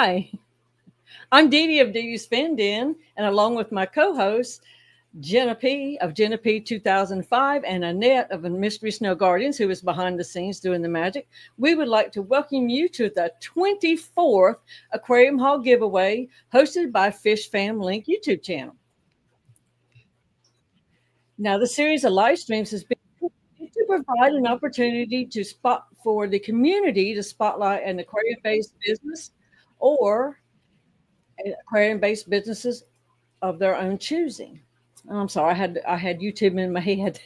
Hi, I'm Dee Dee of Dee Dee's Fin Den, and along with my co-host Jenna P of Jenna P 2005 and Annette of the Mystery Snow Guardians, who is behind the scenes doing the magic, we would like to welcome you to the 24th Aquarium Hall giveaway hosted by Fishfam.link YouTube channel. Now, the series of live streams has been to provide an opportunity to spot for the community to spotlight an aquarium-based business or aquarium-based businesses of their own choosing. I'm sorry, I had YouTube in my head.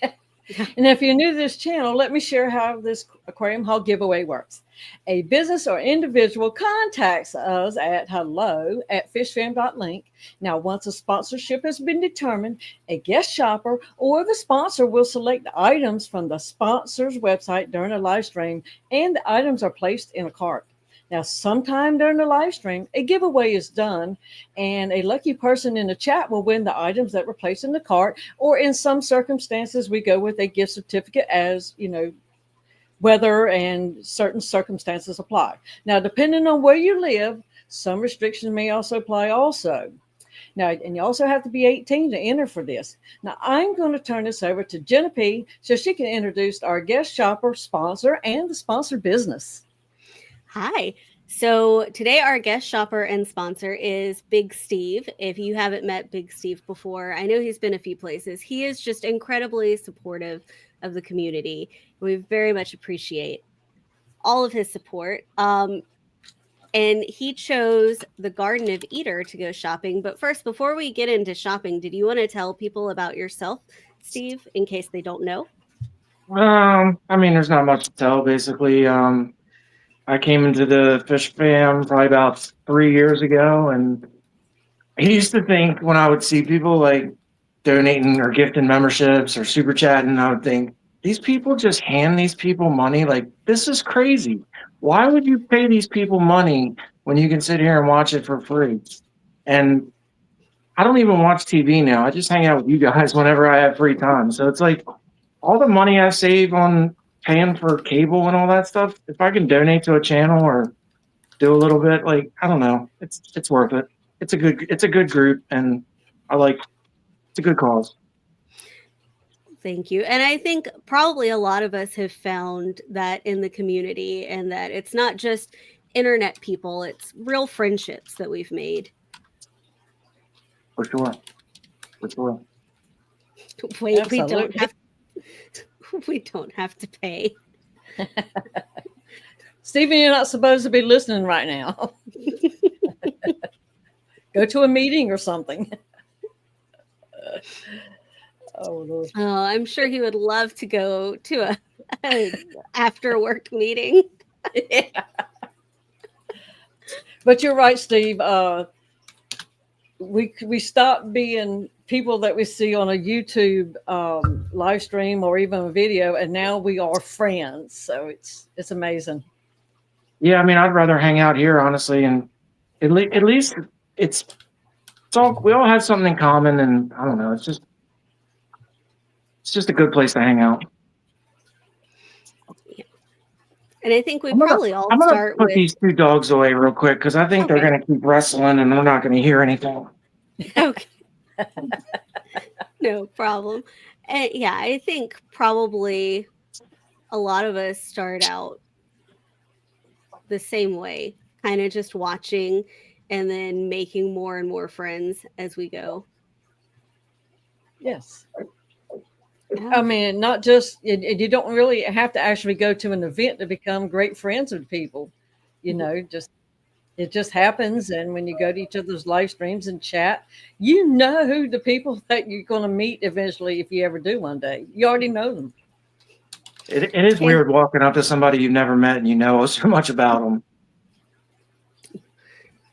And if you're new to this channel, let me share how this Aquarium Hall giveaway works. A business or individual contacts us at hello@fishfam.link. Now, once a sponsorship has been determined, a guest shopper or the sponsor will select items from the sponsor's website during a live stream, and the items are placed in a cart. Now, sometime during the live stream, a giveaway is done, and a lucky person in the chat will win the items that were placed in the cart, or in some circumstances, we go with a gift certificate as, weather and certain circumstances apply. Now, depending on where you live, some restrictions may also apply also. Now, and you also have to be 18 to enter for this. Now, I'm going to turn this over to Jenna P so she can introduce our guest shopper, sponsor, and the sponsor business. Hi. So today our guest shopper and sponsor is Big Steve. If you haven't met Big Steve before, I know he's been a few places. He is just incredibly supportive of the community. We very much appreciate all of his support. And he chose the Garden of Eder to go shopping. But first, before we get into shopping, did you want to tell people about yourself, Steve, in case they don't know? There's not much to tell, basically. I came into the Fish Fam probably about 3 years ago, and I used to think when I would see people like donating or gifting memberships or super chatting, I would think, these people just hand these people money? Like, this is crazy. Why would you pay these people money when you can sit here and watch it for free? And I don't even watch TV now. I just hang out with you guys whenever I have free time. So it's like all the money I save on paying for cable and all that stuff, if I can donate to a channel or do a little bit, like, I don't know, it's worth it. It's a good group, and it's a good cause. Thank you. And I think probably a lot of us have found that in the community, and that it's not just internet people, it's real friendships that we've made. For sure. Wait, Absolutely. we don't have to pay. Stephen, you're not supposed to be listening right now. Go to a meeting or something. Oh, Lord. Oh, I'm sure he would love to go to a after work meeting. Yeah. But you're right, Steve. We stopped being people that we see on a YouTube live stream or even a video, and now we are friends. So it's amazing. Yeah, I'd rather hang out here, honestly, and at least it's all, we all have something in common, and I don't know, it's just a good place to hang out. Yeah. And I think I'm gonna start put with these two dogs away real quick because I think they're gonna keep wrestling and we're not gonna hear anything. Okay. No problem. Yeah, I think probably a lot of us start out the same way, kind of just watching and then making more and more friends as we go. Yes. Not just, you don't really have to actually go to an event to become great friends with people. It just happens. And when you go to each other's live streams and chat, you know who the people that you're going to meet eventually, if you ever do one day. You already know them. It is weird walking up to somebody you've never met and you know so much about them.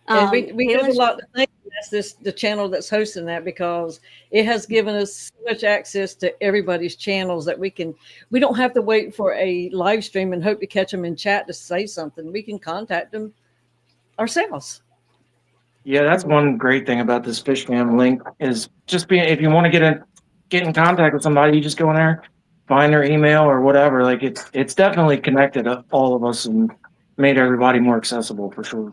And we have a lot to thank. That's the channel that's hosting that, because it has given us so much access to everybody's channels that we don't have to wait for a live stream and hope to catch them in chat to say something. We can contact them ourselves. Yeah, that's one great thing about this Fishfam.link is just if you want to get in contact with somebody, you just go in there, find their email or whatever. Like it's definitely connected all of us and made everybody more accessible for sure.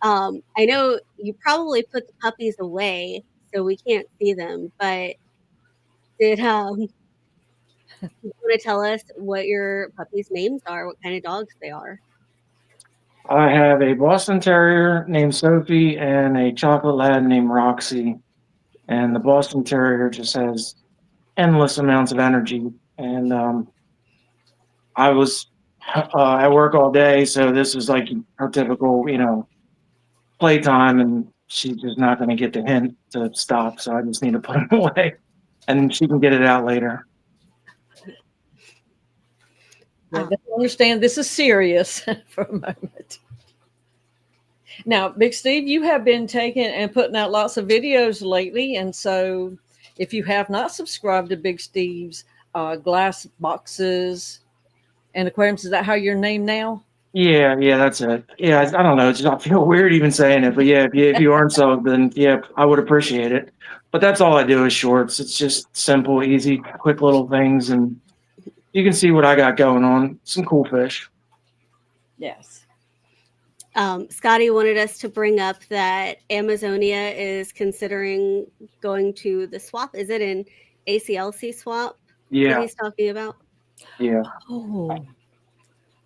I know you probably put the puppies away, so we can't see them, but did you want to tell us what your puppies' names are, what kind of dogs they are? I have a Boston Terrier named Sophie and a chocolate lab named Roxy. And the Boston Terrier just has endless amounts of energy. And I was at work all day, so this is like her typical, playtime, and she's just not going to get the hint to stop. So I just need to put him away, and she can get it out later. Yeah, they understand this is serious for a moment. Now, Big Steve, you have been taking and putting out lots of videos lately. And so if you have not subscribed to Big Steve's glass boxes and aquariums, is that how you're named now? Yeah, that's it. Yeah, I don't know. I feel weird even saying it, but yeah, if you aren't so, then yeah, I would appreciate it. But that's all I do is shorts. It's just simple, easy, quick little things, and you can see what I got going on. Some cool fish. Yes. Scotty wanted us to bring up that Amazonia is considering going to the swap. Is it an ACLC swap that Yeah, he's talking about? yeah. Oh,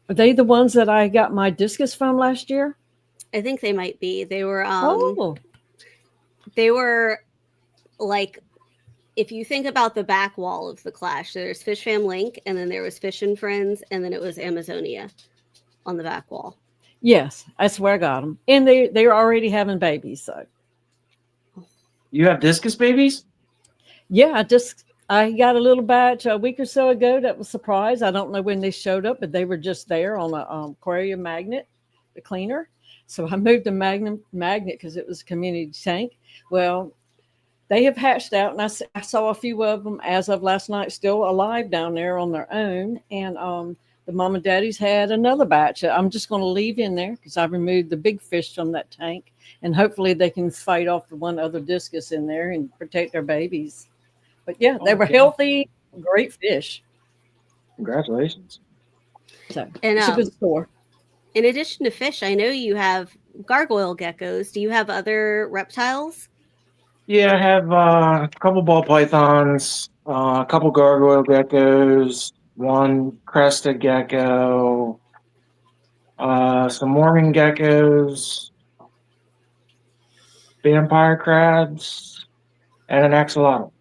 are they the ones that I got my discus from last year? I think they might be. They were like, if you think about the back wall of the Clash, there's Fishfam.link, and then there was Fish and Friends, and then it was Amazonia on the back wall. Yes, that's where I got them, and they're already having babies. So You have discus babies? yeah, I got a little batch a week or so ago that was surprised. I don't know when they showed up, but they were just there on a Aquarium magnet, the cleaner. So I moved the magnet because it was a community tank. Well, they have hatched out, and I saw a few of them as of last night, still alive down there on their own. And the mom and daddies had another batch. I'm just going to leave in there because I removed the big fish from that tank, and hopefully they can fight off the one other discus in there and protect their babies. But yeah, they were healthy, great fish. Congratulations. So And it's a good store. in addition to fish, I know you have gargoyle geckos. Do you have other reptiles? Yeah, I have a couple ball pythons, a couple gargoyle geckos, one crested gecko, some morning geckos, vampire crabs, and an axolotl.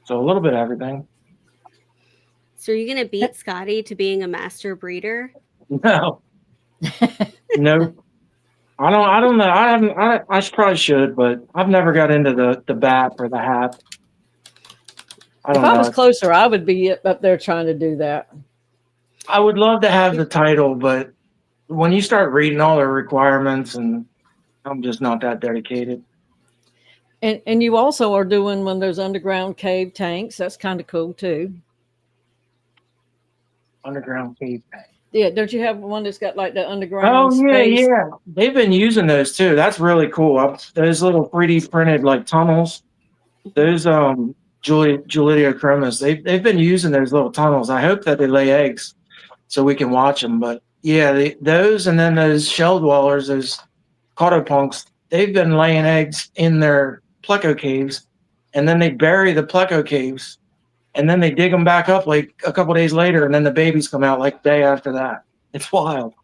So a little bit of everything. So are you going to beat Scotty to being a master breeder? No, no, I don't know. I haven't. I probably should, but I've never got into the BAP or the HAP. I If don't I know. was closer, I would be up there trying to do that. I would love to have the title, but when you start reading all the requirements, and I'm just not that dedicated. And you also are doing one of those underground cave tanks. That's kind of cool too. Underground cave tank. Yeah, don't you have one that's got like the underground Oh space? yeah. They've been using those too. That's really cool. Those little 3D printed like tunnels. Those Julidia cremas. They've been using those little tunnels. I hope that they lay eggs so we can watch them. But yeah, those and then those shell dwellers, those cautopunks, they've been laying eggs in their pleco caves, and then they bury the pleco caves, and then they dig them back up like a couple days later, and then the babies come out like the day after that. It's wild.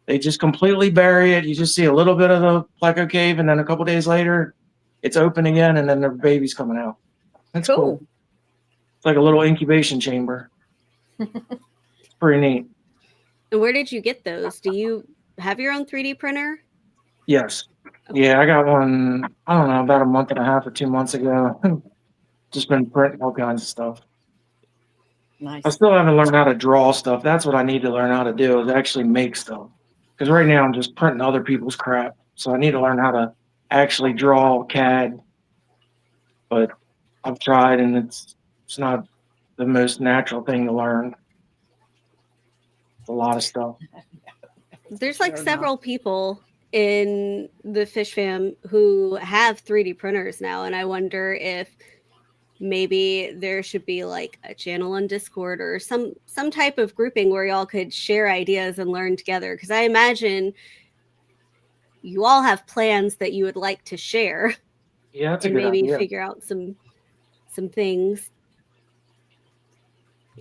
They just completely bury it. You just see a little bit of the pleco cave, and then a couple days later, it's open again, and then the baby's coming out. That's cool. It's like a little incubation chamber. It's pretty neat. And where did you get those? Do you have your own 3D printer? Yes. Yeah, I got one, I don't know, about a month and a half or 2 months ago. Just been printing all kinds of stuff. Nice. I still haven't learned how to draw stuff. That's what I need to learn how to do, is actually make stuff. Because right now I'm just printing other people's crap. So I need to learn how to actually draw CAD. But I've tried, and it's not the most natural thing to learn. It's a lot of stuff. There's like several people in the Fish Fam who have 3D printers now, and I wonder if maybe there should be like a channel on Discord or some type of grouping where y'all could share ideas and learn together. Because I imagine you all have plans that you would like to share. Yeah, that's a and good maybe idea. figure out some things.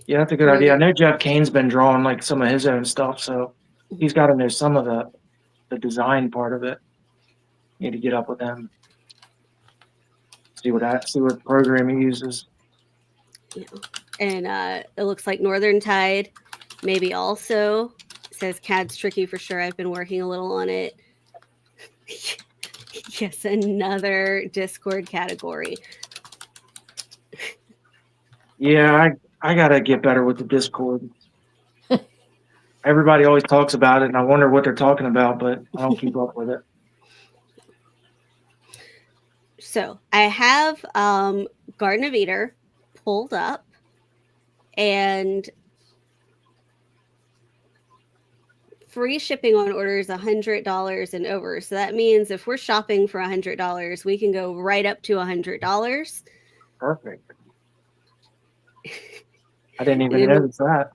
Yeah, that's a good idea. I know Jeff Kane's been drawing like some of his own stuff, so he's got to know some of the design part of it. Need to get up with him. See what program he uses. Yeah. And it looks like Northern Tide maybe also. It says CAD's tricky for sure. I've been working a little on it. Yes, another Discord category. Yeah, I gotta get better with the Discord. Everybody always talks about it, and I wonder what they're talking about, but I don't keep up with it. So I have Garden of Eder pulled up, and free shipping on orders $100 and over. So that means if we're shopping for $100, we can go right up to $100. Perfect. I didn't even notice that.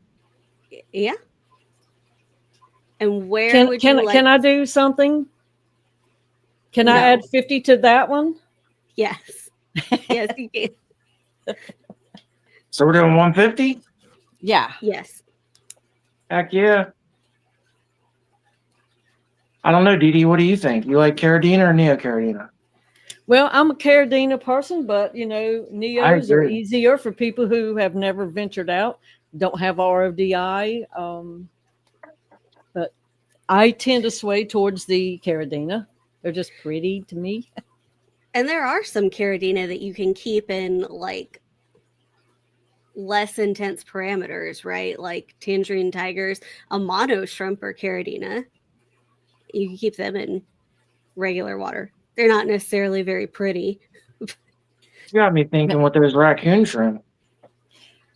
Yeah. And where would you like? Can I do something? Can I add 50 to that one? Yes. Yes, you can. So we're doing 150? Yeah. Yes. Heck yeah. I don't know, Dee Dee, what do you think? You like Caradina or Neo Caradina? Well, I'm a Caradina person, but Neos are easier for people who have never ventured out, don't have RODI. But I tend to sway towards the Caradina. They're just pretty to me. And there are some Caradina that you can keep in like less intense parameters, right? Like tangerine tigers, a mono shrimp or Caradina. You can keep them in regular water. They're not necessarily very pretty. You got me thinking with those raccoon shrimp.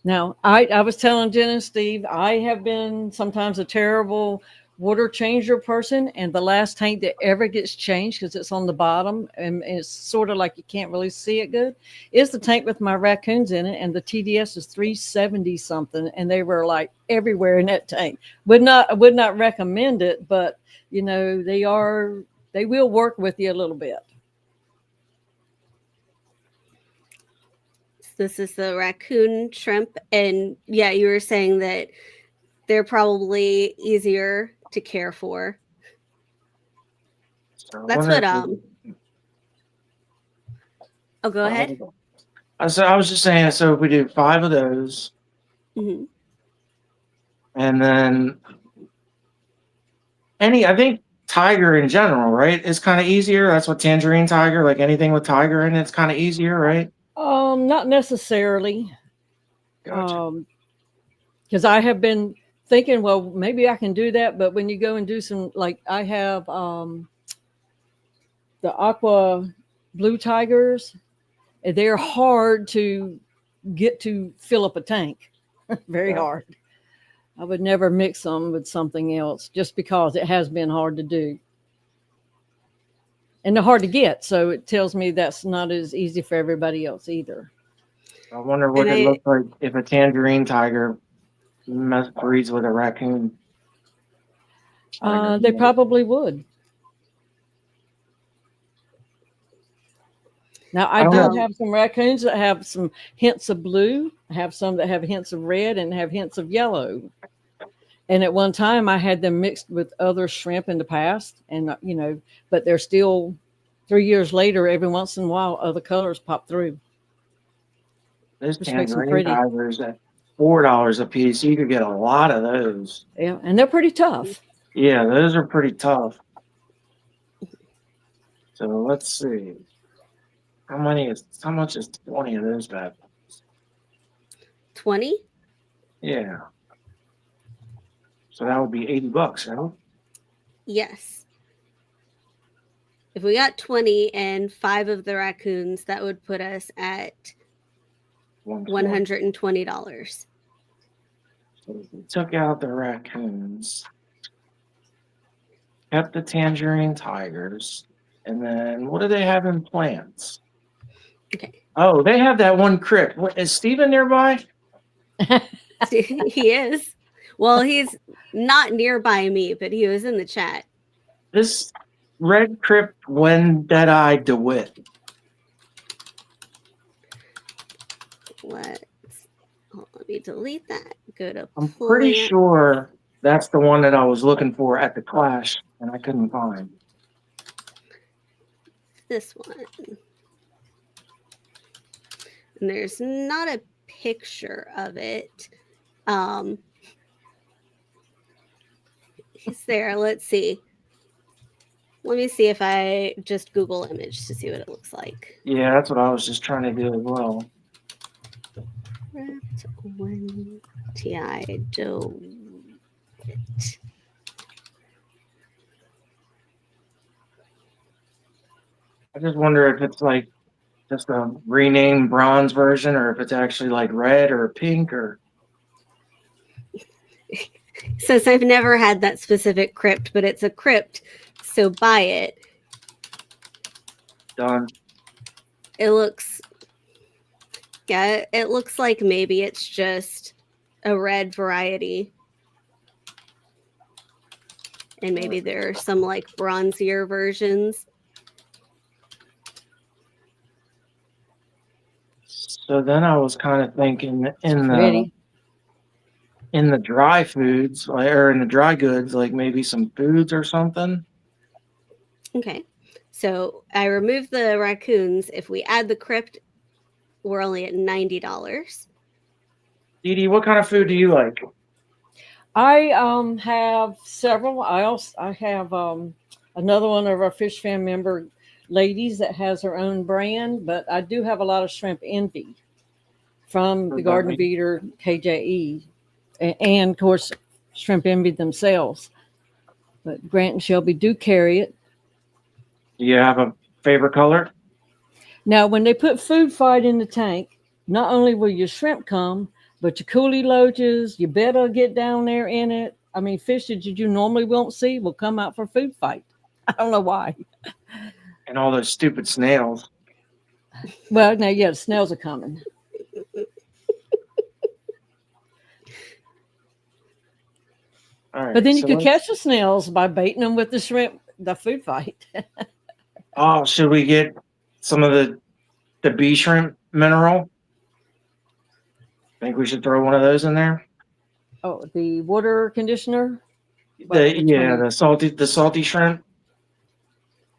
Now, I was telling Jen and Steve, I have been sometimes a terrible water changer person, and the last tank that ever gets changed because it's on the bottom and it's sort of like you can't really see it good is the tank with my raccoons in it, and the TDS is 370 something, and they were like everywhere in that tank. Would not recommend it, but they will work with you a little bit. This is the raccoon shrimp, and yeah, you were saying that they're probably easier to care for. So that's what oh, go ahead. I was just saying, so if we do 5 of those, and then I think tiger in general, right, is kind of easier. That's what tangerine tiger, like anything with tiger in it's kind of easier, right? Not necessarily. Gotcha. Because I have been thinking, well, maybe I can do that, but when you go and do some, like I have the aqua blue tigers, they're hard to get to fill up a tank. Very hard. I would never mix them with something else just because it has been hard to do. And they're hard to get, so it tells me that's not as easy for everybody else either. I wonder what it looks like if a tangerine tiger breeds with a raccoon. They probably would. Now, I do have some raccoons that have some hints of blue. I have some that have hints of red and have hints of yellow. And at one time, I had them mixed with other shrimp in the past. And, but they're still 3 years later, every once in a while, other colors pop through. Those tangerine tigers at $4 a piece. You could get a lot of those. Yeah, and they're pretty tough. Yeah, those are pretty tough. So let's see. How much is 20 of those bad boys? 20? Yeah. So that would be $80, right? Yes. If we got 20 and 5 of the raccoons, that would put us at $120. So if we took out the raccoons, kept the tangerine tigers, and then what do they have in plants? Okay. Oh, they have that one crypt. What, is Steven nearby? He is. Well, he's not nearby me, but he was in the chat. This red crypt when Deadeye DeWitt. Let me delete that. Go to I'm pretty plant. sure that's the one that I was looking for at the Clash, and I couldn't find. This one. And there's not a picture of it. He's there. Let's see. Let me see if I just Google image to see what it looks like. Yeah, that's what I was just trying to do as well. Crypt when TI DeWitt. I just wonder if it's like just a renamed bronze version, or if it's actually like red or pink or. Says I've never had that specific crypt, but it's a crypt, so buy it. Done. It looks, yeah, it looks like maybe it's just a red variety. And maybe there are some like bronzier versions. So then I was kind of thinking Pretty. in the dry foods, or in the dry goods, like maybe some foods or something. Okay. So I removed the raccoons. If we add the crypt, we're only at $90. Dee Dee, what kind of food do you like? I have several. I have another one of our Fish Fam member ladies that has her own brand, but I do have a lot of Shrimp Envy from the Garden of Eder KJE, and of course Shrimp Envy themselves. But Grant and Shelby do carry it. Do you have a favorite color? Now, when they put Food Fight in the tank, not only will your shrimp come, but your coolie loaches, you better get down there in it. I mean, fish that you normally won't see will come out for Food Fight. I don't know why. And all those stupid snails. Well, now, yeah, the snails are coming. All right, But then you could catch the snails by baiting them with the shrimp, the Food Fight. Oh, should we get some of the bee shrimp mineral? Think we should throw one of those in there? Oh, the water conditioner? The salty shrimp.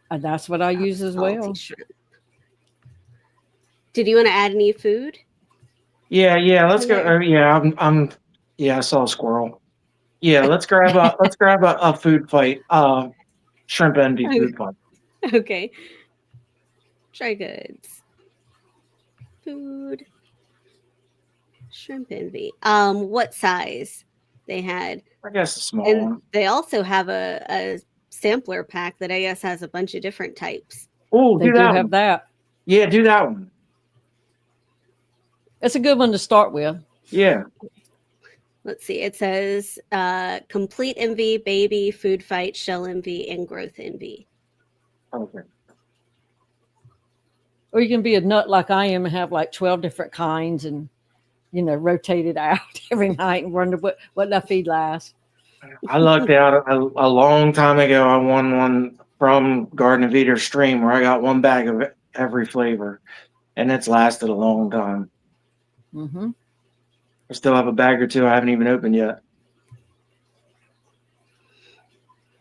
That's what I use as well. Shrimp. Did you want to add any food? Yeah. Let's go. I saw a squirrel. Yeah, let's grab a Food Fight. Shrimp Envy Food Fight. Okay. Dry goods. Food. Shrimp Envy. What size they had? I guess a small one. They also have a sampler pack that I guess has a bunch of different types. Oh, They do have that. Yeah, do that one. It's a good one to start with. Yeah. Let's see. It says Complete Envy, Baby, Food Fight, Shell Envy, and Growth Envy. Okay. Or you can be a nut like I am and have like 12 different kinds and, rotate it out every night and wonder what that feed last. I lucked out a long time ago. I won one from Garden of Eder stream where I got one bag of every flavor, and it's lasted a long time. Mm-hmm. I still have a bag or two I haven't even opened yet.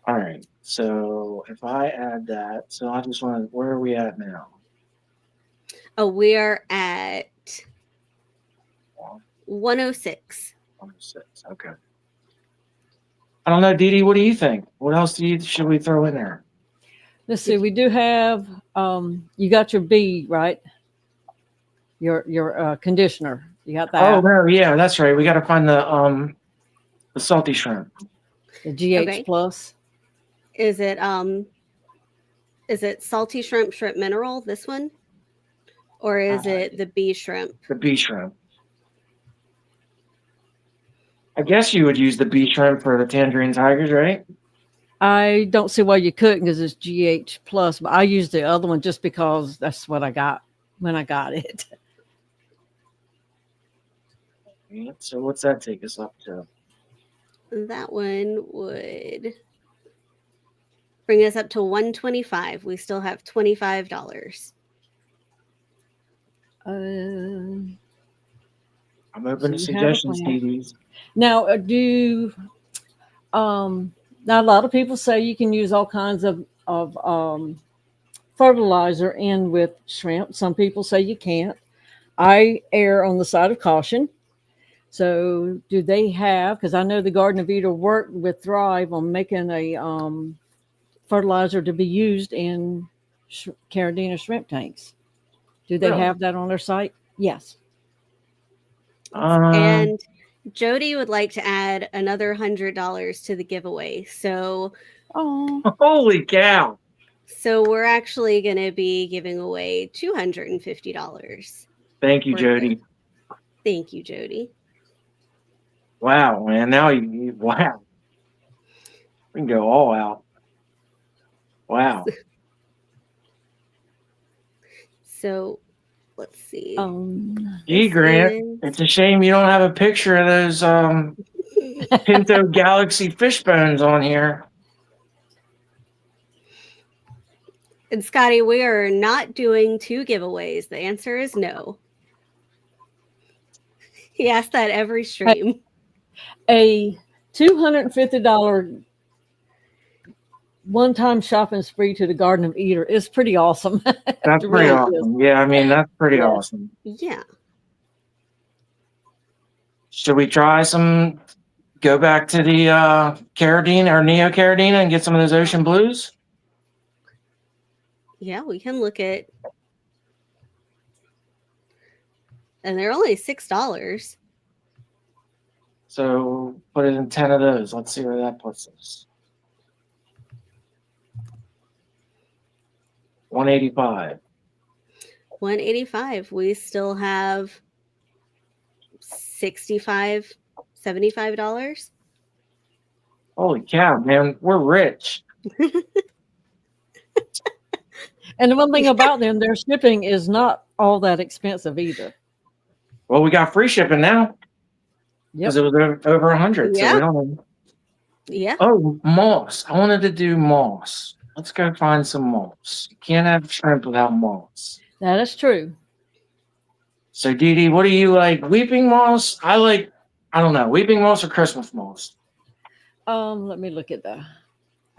All right, so if I add that, so I just want to, where are we at now? Oh, we are at 106. 106, okay. I don't know, Dee Dee, what do you think? What else should we throw in there? Let's see. We do have, you got your bee, right? Your conditioner. You got that. Oh, no, yeah, that's right. We got to find the salty shrimp. The GH plus. Is it salty shrimp mineral, this one? Or is it the bee shrimp? The bee shrimp. I guess you would use the bee shrimp for the tangerine tigers, right? I don't see why you couldn't because it's GH plus, but I use the other one just because that's what I got. when I got it. Yeah, so what's that take us up to? That one would bring us up to 125. We still have $25. I'm So open to you have a suggestions, plan. TVs. Now, now a lot of people say you can use all kinds of fertilizer in with shrimp. Some people say you can't. I err on the side of caution. So, do they have? Because I know the Garden of Eden worked with Thrive on making a fertilizer to be used in Carolina shrimp tanks. Do they Really? have that on their site? Yes. Um, And Jody would like to add another $100 to the giveaway. Oh, holy cow! So we're actually going to be giving away $250. Thank you, worth of- Jody. Thank you, Jody. Wow, man. Now wow, we can go all out. Wow. So let's see. Gee, This Grant, is it's a shame you don't have a picture of those Pinto Galaxy fish bones on here. and Scotty, we are not doing 2 giveaways. The answer is no. He asks that every stream. a $250 one-time shopping spree to the Garden of Eden is pretty awesome. That's It pretty really is. awesome. Yeah, I mean, that's pretty Yes. awesome. Yeah. Should we try go back to the Carradine or Neo Carradina and get some of those ocean blues? Yeah, we can look at. And they're only $6. So put it in 10 of those. Let's see where that puts us. 185. 185. We still have $65, $75. Holy cow, man. We're rich. And the one thing about them, their shipping is not all that expensive either. Well, we got free shipping now Yep. because it was over 100. So Yeah. we don't. Yeah. Oh, moss. I wanted to do moss. Let's go find some moss. You can't have shrimp without moss. That is true. So, Dee Dee, what do you like? Weeping moss? I don't know, weeping moss or Christmas moss? Let me look at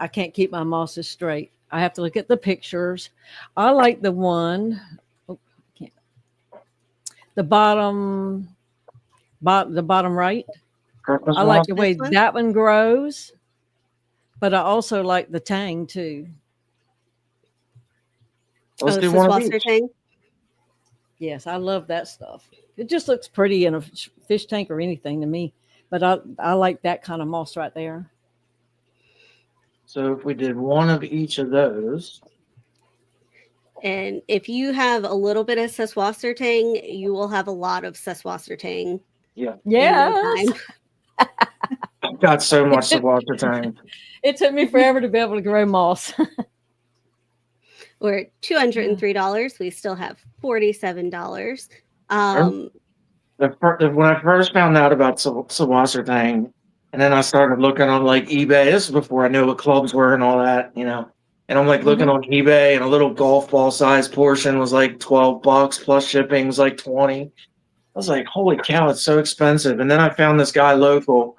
I can't keep my mosses straight. I have to look at the pictures. I like the one, can't, the bottom right. Christmas I like moss? the way This one? that one grows, but I also like the tang too. Let's do the one of Swasser each. Tang. Yes, I love that stuff. It just looks pretty in a fish tank or anything to me. But I like that kind of moss right there. So if we did one of each of those, And if you have a little bit of Seswasser Tang, you will have a lot of Seswasser Tang. yeah, In no Yes. time. I've got so much to watch the time. It took me forever to be able to grow moss. We're at $203. We still have $47. When I first found out about Sawasser thing, and then I started looking on like eBay. This is before I knew what clubs were and all that, And I'm like looking on eBay, and a little golf ball size portion was like $12 plus shipping was like 20. I was like, holy cow, it's so expensive. And then I found this guy local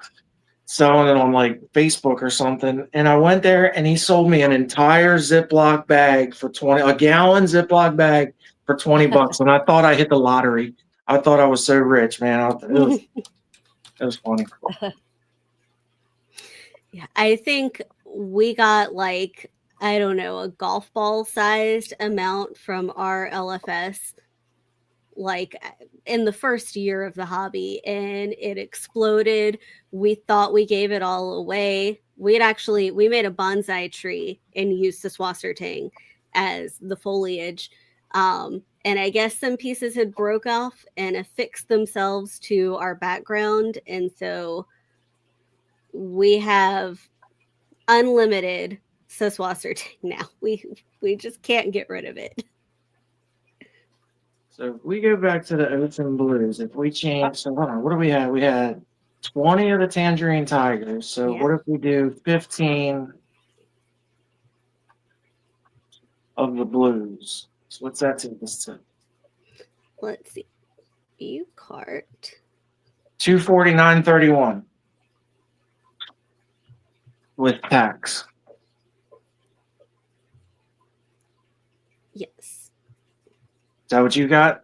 selling it on like Facebook or something. And I went there and he sold me an entire Ziploc bag for a gallon Ziploc bag for $20. And I thought I hit the lottery. I thought I was so rich, man. It was funny. Yeah, I think we got like, I don't know, a golf ball sized amount from our LFS like in the first year of the hobby, and it exploded. We thought we gave it all away. We made a bonsai tree and used the Swasser Tang as the foliage. And I guess some pieces had broke off and affixed themselves to our background. And so we have unlimited Seswasser Tang now. We just can't get rid of it. So if we go back to the ocean blues, if we change, so hold on, what do we have? We had 20 of the tangerine tigers. So Yeah. what if we do 15 of the blues? So what's that take us to? Let's see. View cart. 249.31 with tax. Yes. Is that what you got?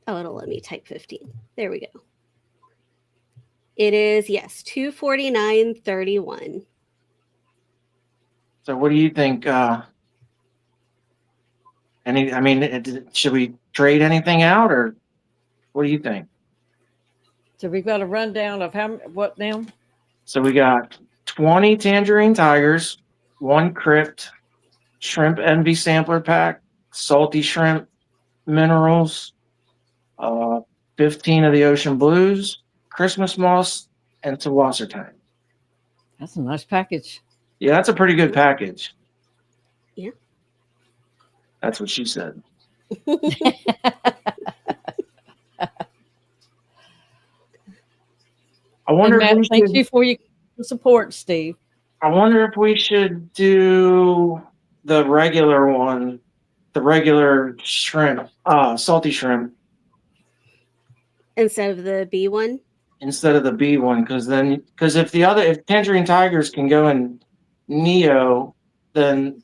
Oh, it'll let me type 15. There we go. It is, yes, 249.31. So what do you think? Should we trade anything out, or what do you think? So we've got a rundown of what now? So we got 20 tangerine tigers, 1 crypt, shrimp envy sampler pack, salty shrimp minerals, 15 of the ocean blues, Christmas moss, and Tawasser tank. That's a nice package. Yeah, that's a pretty good package. Yeah. That's what she said. I wonder And Matt, if we thank should, you for your support, Steve. I wonder if we should do the regular one, the regular shrimp, salty shrimp, Instead of the B one? instead of the B one, because if Tangerine Tigers can go in Neo, then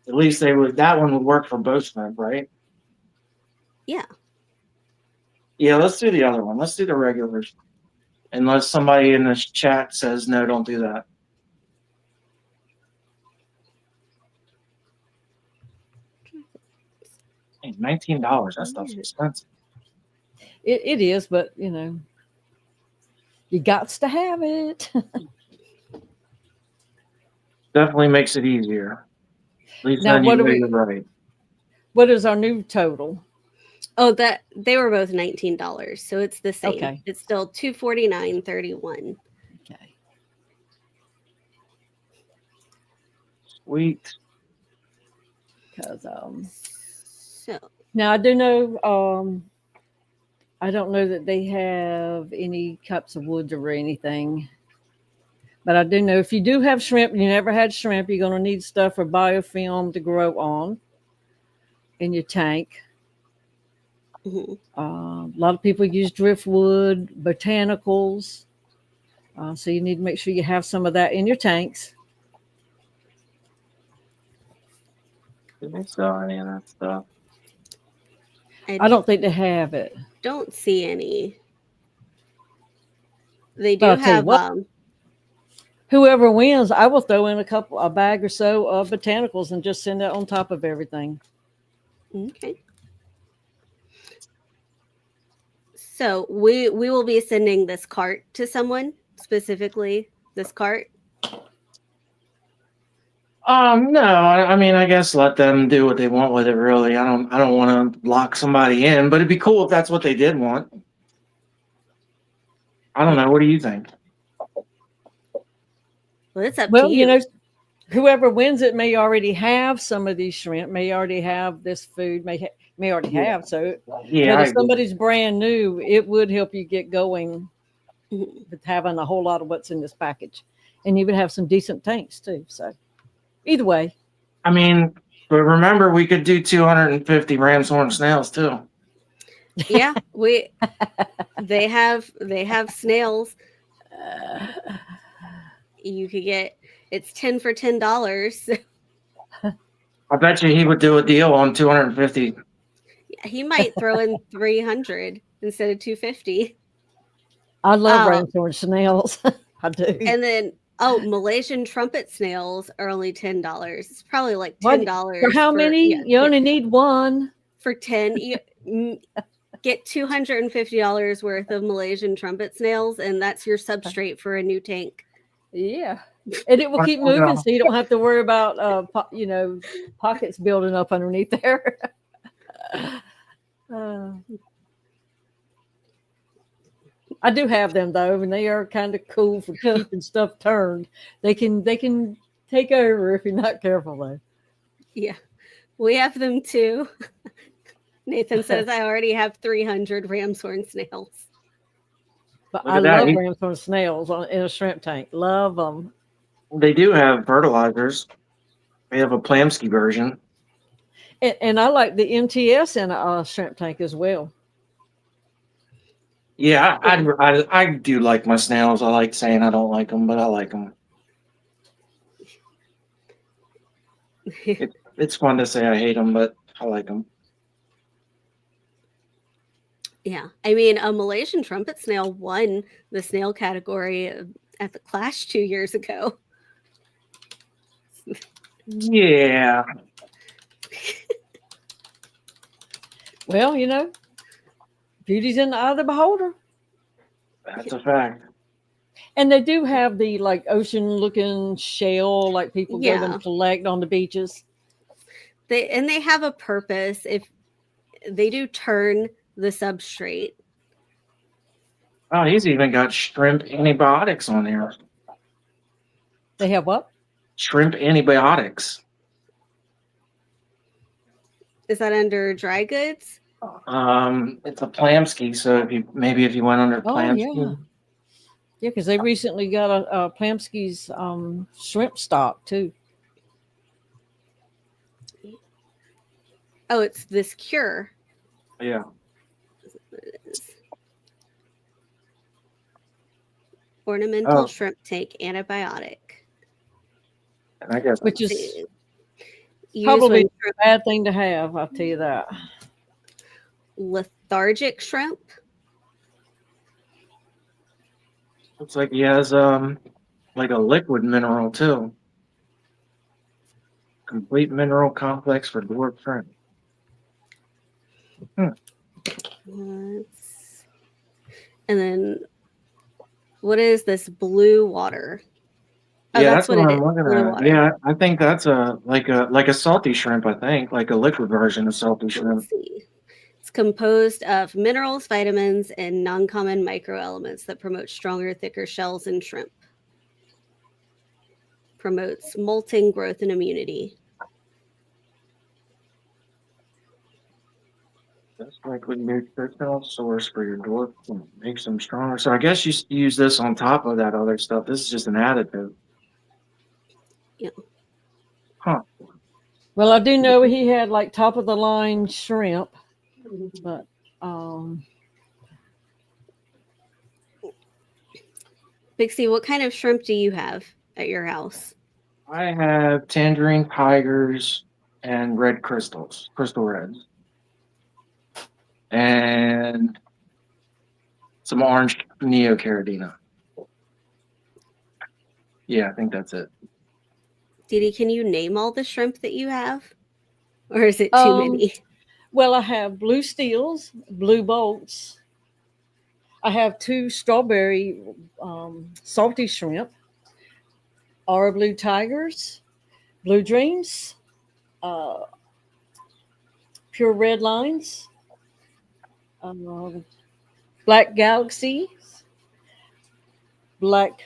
at least that one would work for both of them, right? Yeah. Yeah, let's do the other one. Let's do the regulars. Unless somebody in the chat says no, don't do that. Hey, $19. That stuff's expensive. It is, but you got to have it. Definitely makes it easier. At least Now, then you know you're right. What is our new total? Oh, that they were both $19, so it's the same. Okay. It's still $249.31. Okay. Sweet. Because So now I do know I don't know that they have any cups of woods or anything. But I do know if you do have shrimp and you never had shrimp, you're going to need stuff for biofilm to grow on in your tank. mhm. A lot of people use driftwood, botanicals. So you need to make sure you have some of that in your tanks. Did they sell any of that stuff? I don't think they have it. Don't see any. They But do I'll tell you have what, whoever wins, I will throw in a bag or so of botanicals and just send that on top of everything. okay. So we will be sending this cart to someone specifically. This cart. No. I mean, I guess let them do what they want with it. Really, I don't want to lock somebody in, but it'd be cool if that's what they did want. I don't know. What do you think? Well, it's up to Well, you. Whoever wins it may already have some of these shrimp, may already have this food, may already have. So, Yeah, but I if agree. somebody's brand new, it would help you get going Mhm. with having a whole lot of what's in this package, and you would have some decent tanks too. So, either way, I mean, but remember, we could do 250 ram's horn snails too. Yeah, they have snails. You could get it's 10 for $10. I bet you he would do a deal on 250. He might throw in 300 instead of 250. I love Oh, rainforest snails. I do. and then Malaysian trumpet snails are only $10. It's probably like What? $10 For how many? Yeah, You only need one. for 10. You get $250 worth of Malaysian trumpet snails, and that's your substrate for a new tank. Yeah, and it will keep moving, so you don't have to worry about pockets building up underneath there. I do have them though, and they are kind of cool for keeping stuff turned. They can take over if you're not careful though. Yeah. We have them too. Nathan says, I already have 300 ram's horn snails. But Look I at that. love ram's horn snails in a shrimp tank. Love them. They do have fertilizers. They have a Plamsky version. And I like the MTS in a shrimp tank as well. Yeah, I do like my snails. I like saying I don't like them, but I like them. It's fun to say I hate them, but I like them. Yeah. I mean, a Malaysian trumpet snail won the snail category at the Clash 2 years ago. Yeah. Well, beauty's in the eye of the beholder. That's a fact. And they do have the like ocean looking shell, like people go and collect on the beaches. They have a purpose. If they do turn the substrate. Oh, he's even got shrimp antibiotics on there. They have what? Shrimp antibiotics. Is that under dry goods? It's a Plamsky, so if you went under Plamsky. Yeah, because they recently got a Plamsky's shrimp stock too. Oh, it's this cure. Yeah. Ornamental shrimp tank antibiotic. I guess which is probably a bad thing to have, I'll tell you that. Lethargic shrimp. Looks like he has like a liquid mineral too. Complete mineral complex for dwarf shrimp. And then what is this blue water? Oh, yeah, that's what I'm looking at. Water. Yeah, I think that's like a salty shrimp, I think, like a liquid version of salty shrimp. Let's see. It's composed of minerals, vitamins, and non-common microelements that promote stronger, thicker shells in shrimp. Promotes molting, growth, and immunity. That's likely nutritional source for your dwarf. Makes them stronger. So I guess you use this on top of that other stuff. This is just an additive. Yeah. Huh. Well, I do know he had like top of the line shrimp, but Big C, what kind of shrimp do you have at your house? I have tangerine tigers and red crystal reds. And some orange neocaridina. Yeah, I think that's it. Didi, can you name all the shrimp that you have? Or is it too many? Well, I have blue steels, blue bolts. I have 2 strawberry salty shrimp, aura blue tigers, blue dreams, pure red lines, black galaxies, black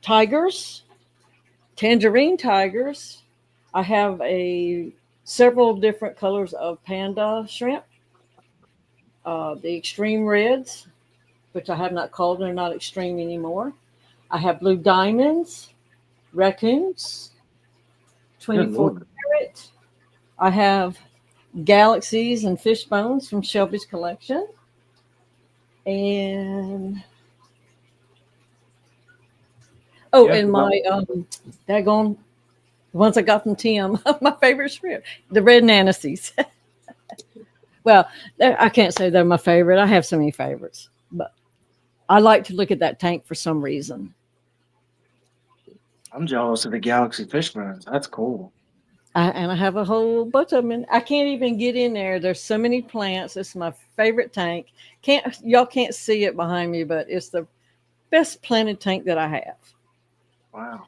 tigers, tangerine tigers. I have several different colors of panda shrimp. The extreme reds, which I have not called, they're not extreme anymore. I have blue diamonds, raccoons, 24 carat. I have galaxies and fish bones from Shelby's collection. And and my daggone, the ones I got from Tim, my favorite shrimp, the red Nancy's. Well, I can't say they're my favorite. I have so many favorites, but I like to look at that tank for some reason. I'm jealous of the Galaxy fish bones. That's cool. And I have a whole bunch of them. And I can't even get in there. There's so many plants. It's my favorite tank. Y'all can't see it behind me, but it's the best planted tank that I have. Wow.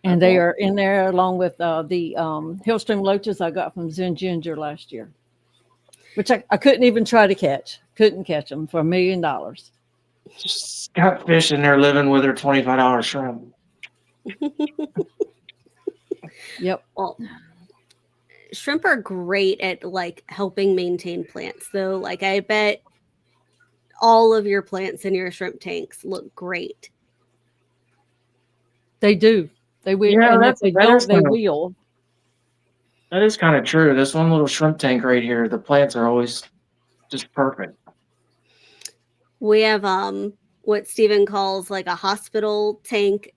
And they are in there along with the Hillstream loaches I got from Zen Ginger last year, which I couldn't even try to catch. Couldn't catch them for $1 million. Just got fish in there living with her $25 shrimp. Yep. Well, shrimp are great at like helping maintain plants, though. Like I bet all of your plants in your shrimp tanks look great. They do. They will, Yeah, and if they that is don't, they kind of will. true. This one little shrimp tank right here, the plants are always just perfect. We have what Steven calls like a hospital tank.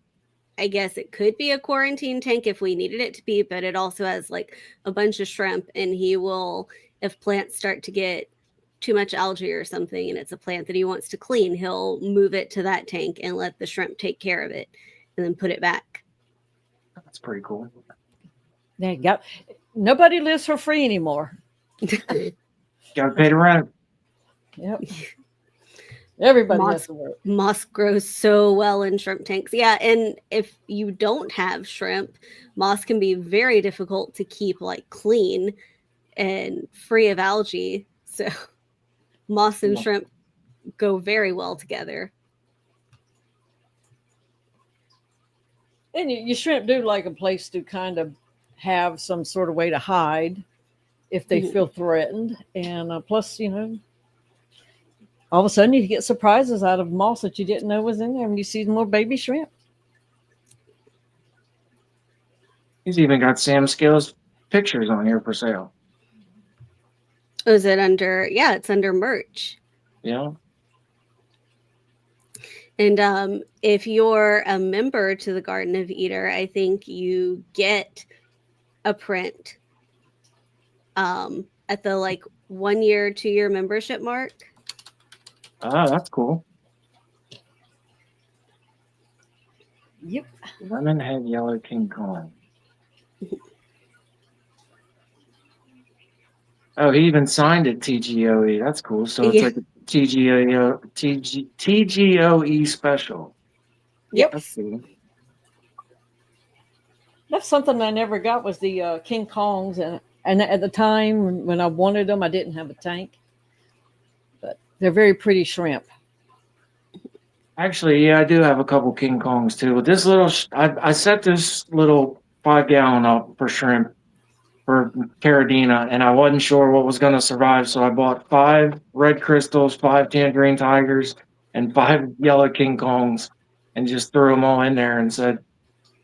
I guess it could be a quarantine tank if we needed it to be, but it also has like a bunch of shrimp, and he will, if plants start to get too much algae or something and it's a plant that he wants to clean, he'll move it to that tank and let the shrimp take care of it and then put it back. That's pretty cool. There you go. Nobody lives for free anymore. Gotta pay the rent. Yep. Everybody has to work. Moss grows so well in shrimp tanks. Yeah, and if you don't have shrimp, moss can be very difficult to keep like clean and free of algae. So moss and shrimp go very well together. And your shrimp do like a place to kind of have some sort of way to hide if they feel threatened. And plus, all of a sudden you get surprises out of moss that you didn't know was in there when you see more baby shrimp. He's even got Sam Scales pictures on here for sale. Is it under? Yeah, it's under merch. Yeah. And if you're a member to the Garden of Eder, I think you get a print at the like 1 year, 2 year membership mark. Ah, that's cool. Yep. Lemonhead Yellow King Kong. Oh, he even signed it TGOE. That's cool. So it's like a TGOE special. Yep. That's cool. That's something I never got was the King Kongs, and at the time when I wanted them, I didn't have a tank. But they're very pretty shrimp. Actually, yeah, I do have a couple King Kongs too. But this little, I set this little 5-gallon up for shrimp for Caradina, and I wasn't sure what was going to survive, so I bought 5 red crystals, 5 tangerine tigers, and 5 yellow King Kongs, and just threw them all in there and said,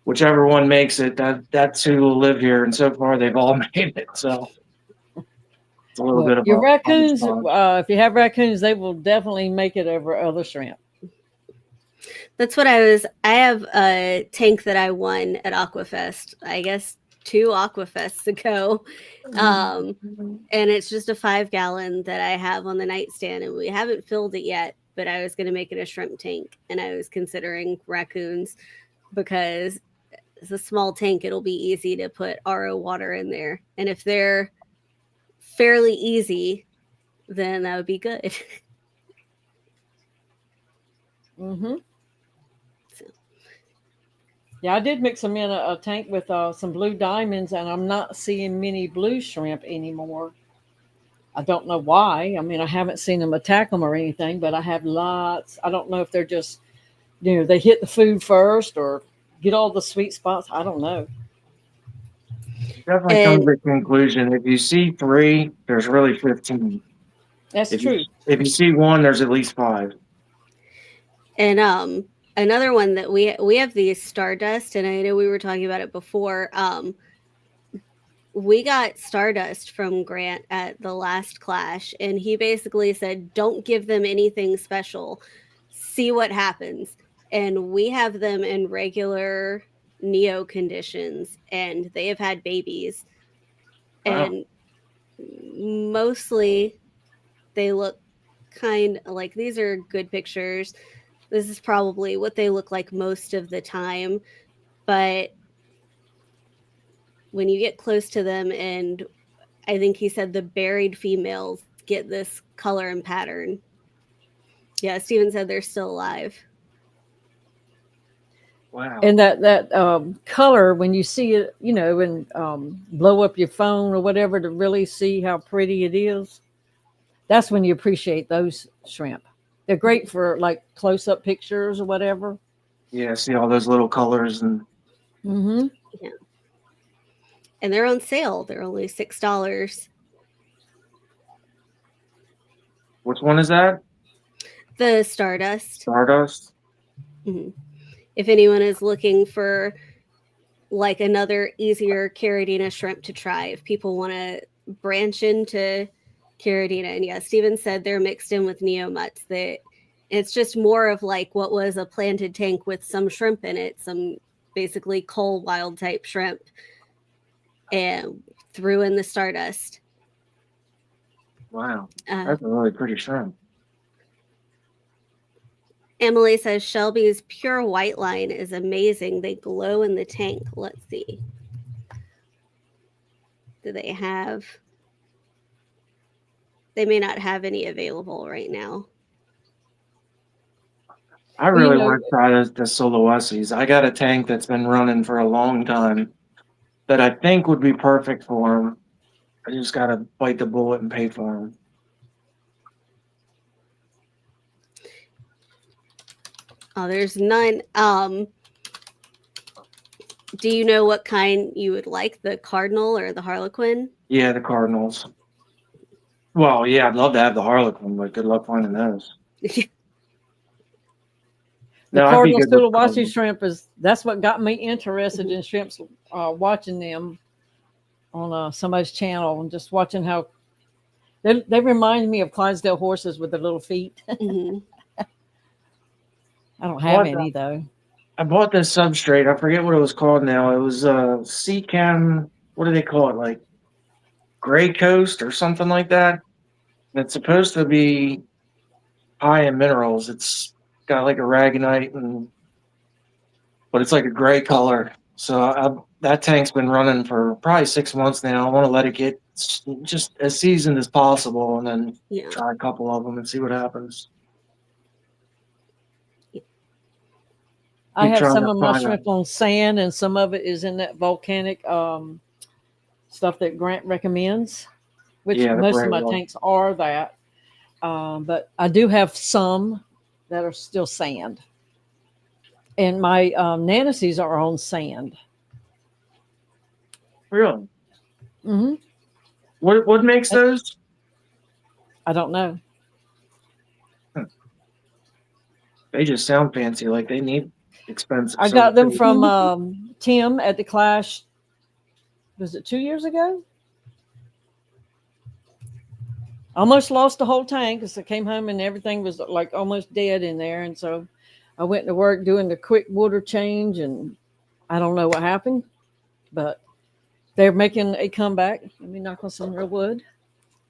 whichever one makes it, that's who will live here. And so far, they've all made it. So it's a little bit of your a raccoons. If you have raccoons, they will definitely make it over other shrimp. That's what I have a tank that I won at Aquafest, I guess 2 Aquafests ago. And it's just a 5-gallon that I have on the nightstand, and we haven't filled it yet, but I was going to make it a shrimp tank, and I was considering raccoons because it's a small tank. It'll be easy to put RO water in there. And if they're fairly easy, then that would be good. Mm-hmm. Yeah, I did mix them in a tank with some blue diamonds, and I'm not seeing many blue shrimp anymore. I don't know why. I mean, I haven't seen them attack them or anything, but I have lots. I don't know if they're just, they hit the food first or get all the sweet spots. I don't know. Definitely come to the conclusion. If you see 3, there's really 15. That's true. If you see 1, there's at least 5. And another one that we have the Stardust, and I know we were talking about it before. We got Stardust from Grant at the last clash, and he basically said, don't give them anything special. See what happens. And we have them in regular Neo conditions, and they have had babies. Wow. And mostly they look kind of like, these are good pictures. This is probably what they look like most of the time. But when you get close to them, and I think he said the buried females get this color and pattern. Yeah, Steven said they're still alive. Wow. And that color, when you see it, and blow up your phone or whatever to really see how pretty it is, that's when you appreciate those shrimp. They're great for like close-up pictures or whatever. Yeah, see all those little colors and. Yeah. and they're on sale. They're only $6. Which one is that? The Stardust. Stardust? Mhm. If anyone is looking for like another easier Caridina shrimp to try, if people want to branch into Caridina, and yeah, Steven said they're mixed in with neomutts. It's just more of like what was a planted tank with some shrimp in it, some basically coal wild type shrimp, and threw in the Stardust. Wow. That's a really pretty shrimp. Emily says Shelby's pure white line is amazing. They glow in the tank. Let's see. Do they have? They may not have any available right now. I really want to try the Soloessies. I got a tank that's been running for a long time that I think would be perfect for them. I just got to bite the bullet and pay for them. Oh, there's none. Do you know what kind you would like, the Cardinal or the Harlequin? Yeah, the Cardinals. Well, yeah, I'd love to have the Harlequin, but good luck finding those. The Cardinal Sulawesi shrimp that's what got me interested in shrimps, watching them on somebody's channel and just watching how they remind me of Clydesdale horses with their little feet. Mm-hmm. I don't have any though. I bought this substrate. I forget what it was called now. It was Seachem. What do they call it? Like Gray Coast or something like that. And it's supposed to be high in minerals. It's got like a aragonite, but it's like a gray color. So that tank's been running for probably 6 months now. I want to let it get just as seasoned as possible, and then try a couple of them and see what happens. I have some of my shrimp on sand, and some of it is in that volcanic stuff that Grant recommends, which most of my tanks are that. But I do have some that are still sand. And my Nanasees are on sand. Really? Mm-hmm. What makes those? I don't know. They just sound fancy, like they need expensive. I got them from Tim at the Clash. Was it 2 years ago? Almost lost the whole tank because I came home and everything was like almost dead in there. And so I went to work doing the quick water change, and I don't know what happened, but they're making a comeback. Let me knock on some real wood.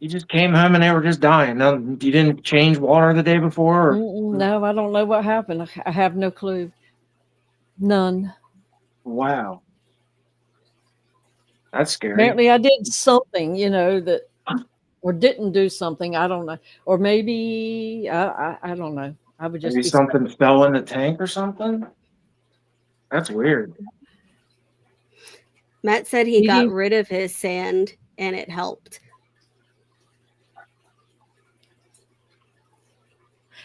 You just came home and they were just dying. No, you didn't change water the day before? No, I don't know what happened. I have no clue. None. Wow. That's scary. Apparently I did something, that or didn't do something. I don't know. Or maybe I don't know. I would just maybe something fell in the tank or something. That's weird. Matt said he got rid of his sand and it helped.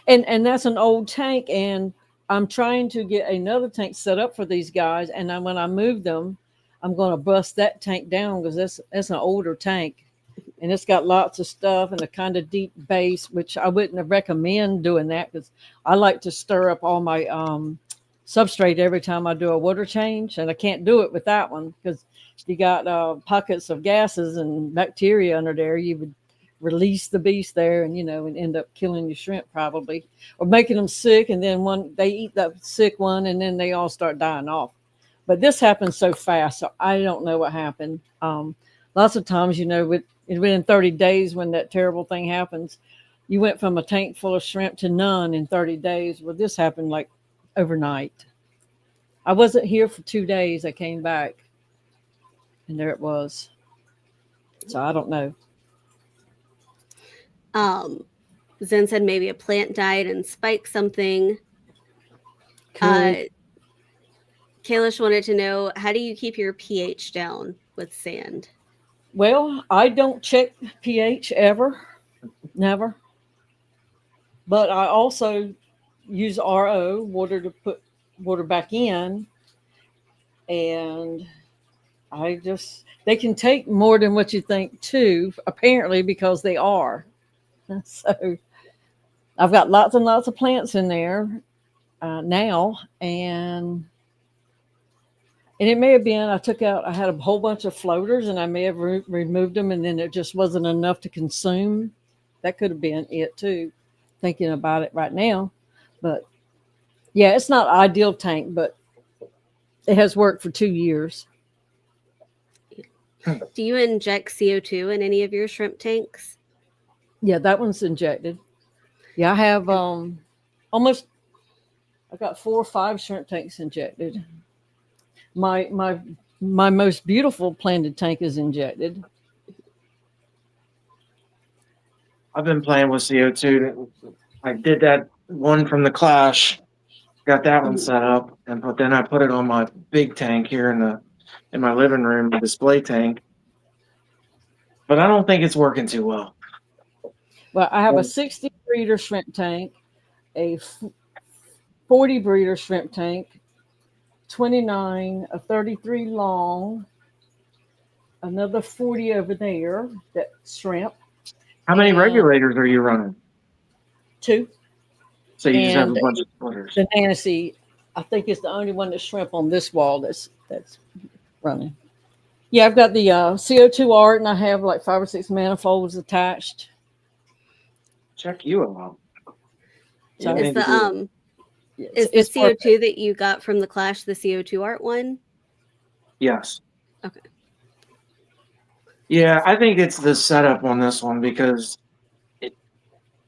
And that's an old tank, and I'm trying to get another tank set up for these guys. And then when I move them, I'm going to bust that tank down because that's an older tank, and it's got lots of stuff and a kind of deep base, which I wouldn't recommend doing that because I like to stir up all my substrate every time I do a water change, and I can't do it with that one because you got pockets of gases and bacteria under there. You would release the beast there and and end up killing your shrimp probably, or making them sick, and then they eat that sick one and then they all start dying off. But this happens so fast, so I don't know what happened. Lots of times, within 30 days when that terrible thing happens, you went from a tank full of shrimp to none in 30 days. Well, this happened like overnight. I wasn't here for 2 days. I came back and there it was. So I don't know. Zen said maybe a plant died and spiked something. Kalish wanted to know, how do you keep your pH down with sand? Well, I don't check pH ever, never. But I also use RO water to put water back in, and they can take more than what you think too, apparently, because they are. So I've got lots and lots of plants in there now, and it may have been I had a whole bunch of floaters, and I may have removed them, and then it just wasn't enough to consume. That could have been it too. Thinking about it right now, but yeah, it's not ideal tank, but it has worked for 2 years. Do you inject CO2 in any of your shrimp tanks? Yeah, that one's injected. Yeah, I have almost. I've got 4 or 5 shrimp tanks injected. My most beautiful planted tank is injected. I've been playing with CO2. I did that one from the Clash, got that one set up, but then I put it on my big tank here in my living room, the display tank. But I don't think it's working too well. Well, I have a 60 breeder shrimp tank, a 40 breeder shrimp tank, 29, a 33 long, another 40 over there, that shrimp. How many And regulators are you running? 2. So you just have a And bunch of splitters. the Nancy, I think, is the only one that's shrimp on this wall that's running. Yeah, I've got the CO2 art, and I have like 5 or 6 manifolds attached. Check you out. So Is the is the it's CO2 that you got from the Clash the CO2 art one? Yes. Okay. Yeah, I think it's the setup on this one because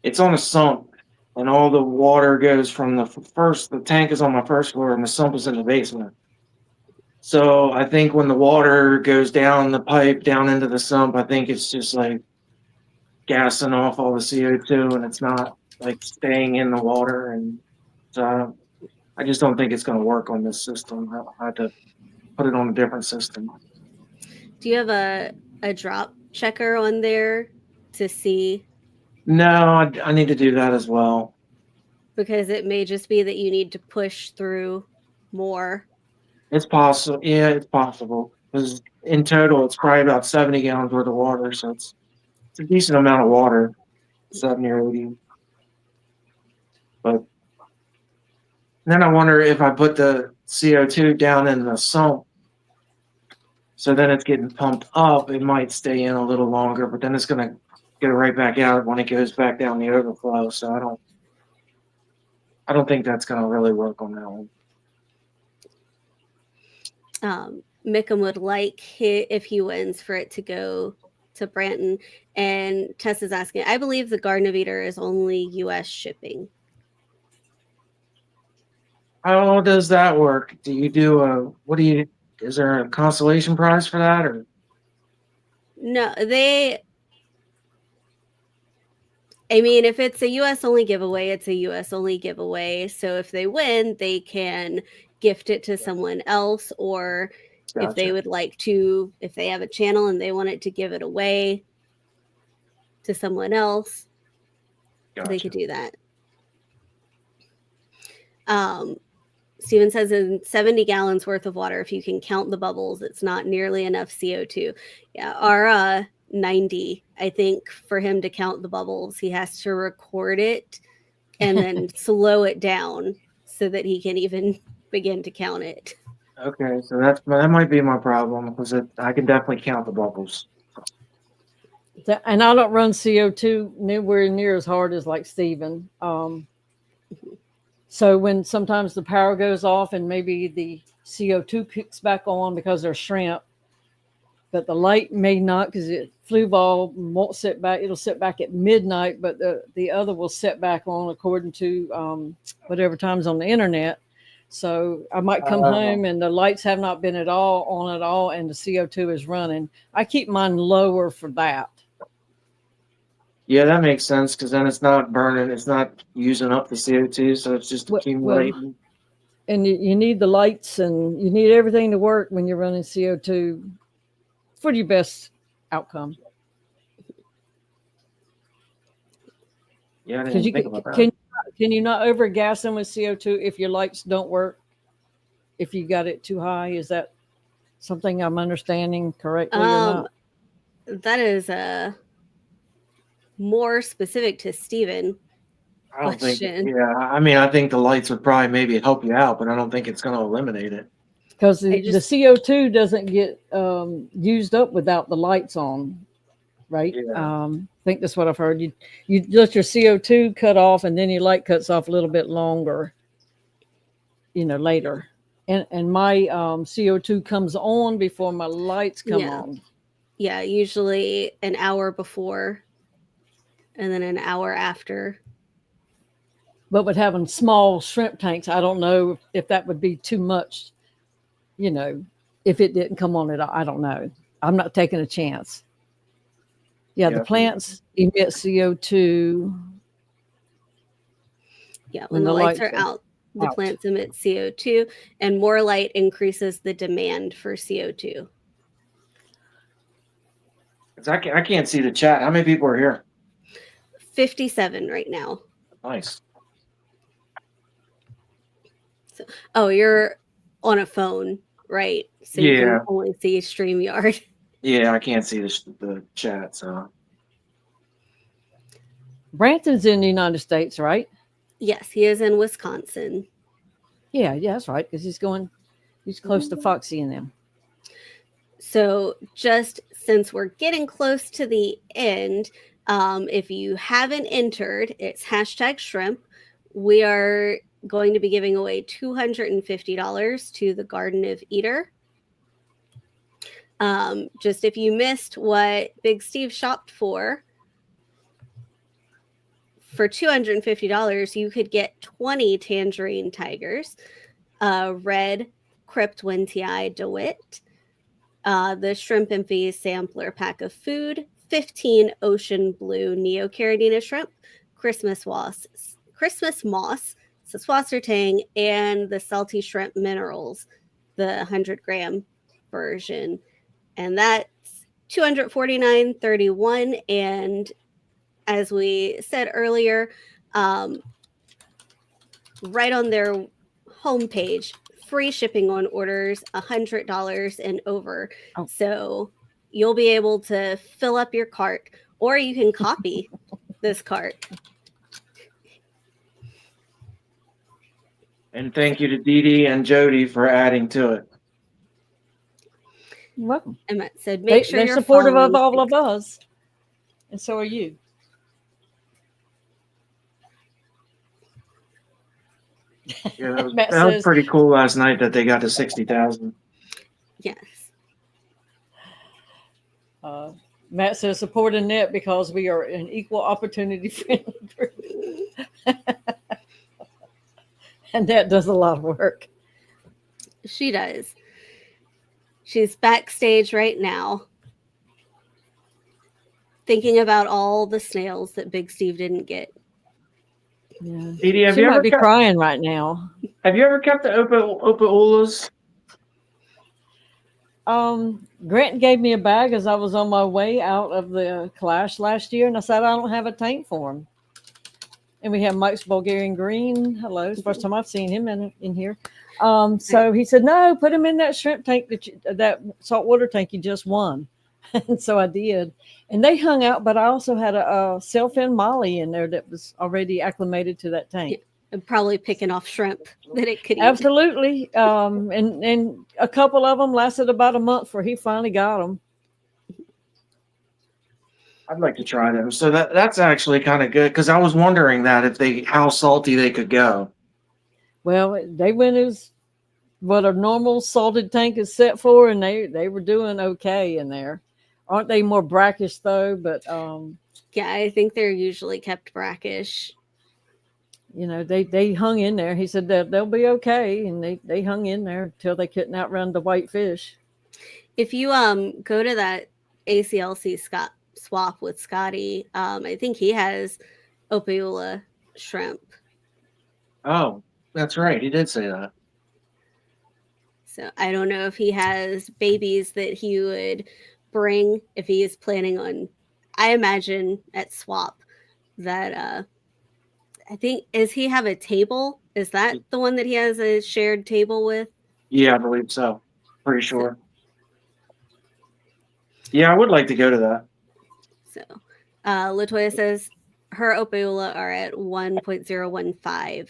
it's on a sump, and all the water goes from the tank is on my first floor, and the sump is in the basement. So I think when the water goes down the pipe down into the sump, I think it's just like gassing off all the CO2, and it's not like staying in the water. And so I just don't think it's going to work on this system. I have to put it on a different system. Do you have a drop checker on there to see? No, I need to do that as well. Because it may just be that you need to push through more. It's possible. Yeah, it's possible. Because in total, it's probably about 70 gallons worth of water. So it's a decent amount of water, 70 or 80. But then I wonder if I put the CO2 down in the sump, so then it's getting pumped up, it might stay in a little longer, but then it's going to get right back out when it goes back down the overflow. So I don't think that's going to really work on that one. Mickham would like if he wins for it to go to Branton. And Tessa's asking, I believe the Garden of Eder is only U.S. shipping. How does that work? Do you do is there a consolation prize for that, or? No, I mean, if it's a U.S. only giveaway, it's a U.S. only giveaway. So if they win, they can gift it to someone else, or Gotcha. if they would like to, if they have a channel and they want it to give it away to someone else, Gotcha. they could do that. Steven says in 70 gallons worth of water, if you can count the bubbles, it's not nearly enough CO2. Yeah, our 90, I think, for him to count the bubbles, he has to record it and then slow it down so that he can even begin to count it. Okay, so that might be my problem, because I can definitely count the bubbles. And I don't run CO2 nowhere near as hard as like Steven. So when sometimes the power goes off and maybe the CO2 kicks back on because they're shrimp, but the light may not, because it flue ball won't set back. It'll set back at midnight, but the other will set back on according to whatever time's on the internet. So I might come home and the lights have not been on at all, and the CO2 is running. I keep mine lower for that. Yeah, that makes sense, because then it's not burning, it's not using up the CO2, so it's just accumulating. And you need the lights, and you need everything to work when you're running CO2 for your best outcome. Yeah, I didn't think about that. Can you not overgas them with CO2 if your lights don't work? If you got it too high, is that? something I'm understanding correctly or not? That is more specific to Steven. I don't think. Question. Yeah, I mean, I think the lights would probably maybe help you out, but I don't think it's going to eliminate it. Because the CO2 doesn't get used up without the lights on, right? Yeah. I think that's what I've heard. You let your CO2 cut off, and then your light cuts off a little bit longer, later. And my CO2 comes on before my lights come on. Yeah, usually an hour before and then an hour after. But with having small shrimp tanks, I don't know if that would be too much, if it didn't come on at all. I don't know. I'm not taking a chance. Yeah, the plants emit CO2. Yeah, when the lights are out, the plants emit CO2, and more light increases the demand for CO2. I can't see the chat. How many people are here? 57 right now. Nice. So, you're on a phone, right? So you can only see StreamYard. Yeah, I can't see the chat. So Branson's in the United States, right? Yes, he is in Wisconsin. Yeah, that's right. Because he's close to Foxy and them. So just since we're getting close to the end, if you haven't entered, it's #shrimp. We are going to be giving away $250 to the Garden of Eder. Just if you missed what Big Steve shopped for $250, you could get 20 tangerine tigers, red Crypt Winti DeWitt, the Shrimp and Fees sampler pack of food, 15 ocean blue neocaridina shrimp, Christmas moss, Saswassertang, and the salty shrimp minerals, the 100-gram version. And that's $249.31. And as we said earlier, right on their homepage, free shipping on orders $100 and over. Oh. So you'll be able to fill up your cart, or you can copy this cart. And thank you to Dee Dee and Jody for adding to it. You're welcome. And Matt said, make sure they're supportive of all of us, and so are you. Yeah, that was pretty cool last night that they got to 60,000. Yes. Matt says supporting net because we are an equal opportunity friendly group. And that does a lot of work. She does. She's backstage right now thinking about all the snails that Big Steve didn't get. Yeah. Edie, she might be crying right now. Have you ever kept the Opaulas? Grant gave me a bag as I was on my way out of the clash last year, and I said I don't have a tank for him. And we have Mike's Bulgarian Green. Hello, it's the first time I've seen him in here. So he said, no, put him in that shrimp tank, that saltwater tank you just won. And so I did. And they hung out, but I also had a sailfin molly in there that was already acclimated to that tank. Yeah, and probably picking off shrimp that it could eat. Absolutely. And a couple of them lasted about a month before he finally got them. I'd like to try them. So that's actually kind of good, because I was wondering how salty they could go. Well, they went as what a normal salted tank is set for, and they were doing okay in there. Aren't they more brackish though? But yeah, I think they're usually kept brackish. They hung in there. He said that they'll be okay, and they hung in there until they couldn't outrun the white fish. If you go to that ACLC swap with Scotty, I think he has Opaula shrimp. Oh, that's right. He did say that. So I don't know if he has babies that he would bring if he is planning on, I imagine at swap that I think, does he have a table? Is that the one that he has a shared table with? Yeah, I believe so. Pretty sure. Yeah, I would like to go to that. So, Latoya says her Opiola are at 1.015.